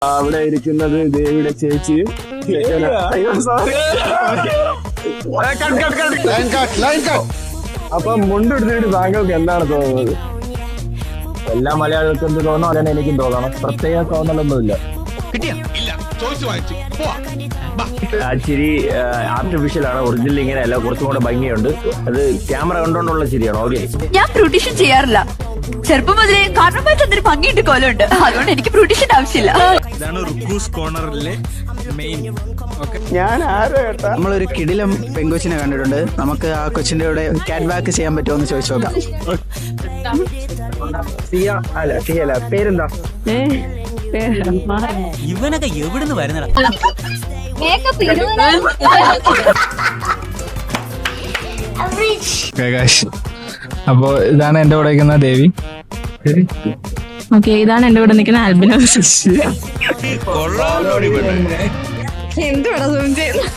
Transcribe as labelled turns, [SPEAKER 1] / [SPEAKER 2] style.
[SPEAKER 1] അവിടെ ഇരിക്കുന്നത് ദേവിയുടെ ചേച്ചി. അപ്പൊ മുണ്ടെടുത്തിട്ട് താങ്കൾക്ക് എന്താണ് തോന്നുന്നത്?
[SPEAKER 2] എല്ലാ മലയാളികൾക്കും എന്ത് തോന്നണം അതിനെ എനിക്കും തോന്നണം. പ്രത്യേക തോന്നലൊന്നുമില്ല. ചിരി ആർട്ടിഫിഷ്യൽ ആണ്, ഒറിജിനൽ ഇങ്ങനെ അല്ല, കുറച്ചും കൂടെ ഭംഗിയുണ്ട്. അത് ക്യാമറ കണ്ടോണ്ടുള്ള ചിരിയാണ്. ഓക്കെ,
[SPEAKER 3] ഞാൻ ബ്യൂട്ടീഷ്യൻ ചെയ്യാറില്ല. ചെറുപ്പം മുതലേ കാരണമായി തന്നൊരു ഭംഗിയുണ്ട്, കോലമുണ്ട്. അതുകൊണ്ട് എനിക്ക് ബ്യൂട്ടീഷ്യൻ ആവശ്യമില്ല.
[SPEAKER 4] ഇതാണ് റുക്കൂസ് കോർണറിലെ മെയിൻ.
[SPEAKER 1] ഞാൻ ആരോ കേട്ടാ
[SPEAKER 5] നമ്മളൊരു കിടിലം പെങ്കൊച്ചിനെ കണ്ടിട്ടുണ്ട്. നമുക്ക് ആ കൊച്ചിന്റെ കൂടെ ക്യാറ്റ് വാക്ക് ചെയ്യാൻ പറ്റുമോ എന്ന് ചോദിച്ചു നോക്കാം.
[SPEAKER 1] സിയല്ല, പേരെന്താ?
[SPEAKER 4] ഇവനൊക്കെ എവിടുന്ന് വരുന്നടാ?
[SPEAKER 5] അപ്പോ ഇതാണ് എന്റെ കൂടെ നിൽക്കുന്ന ദേവി.
[SPEAKER 6] ഓക്കെ, ഇതാണ് എന്റെ കൂടെ നിൽക്കുന്ന ആൽബിനോസ്.
[SPEAKER 4] കൊള്ളാമല്ലോ.
[SPEAKER 6] എന്തുവാടാ സൂം ചെയ്യുന്നത്?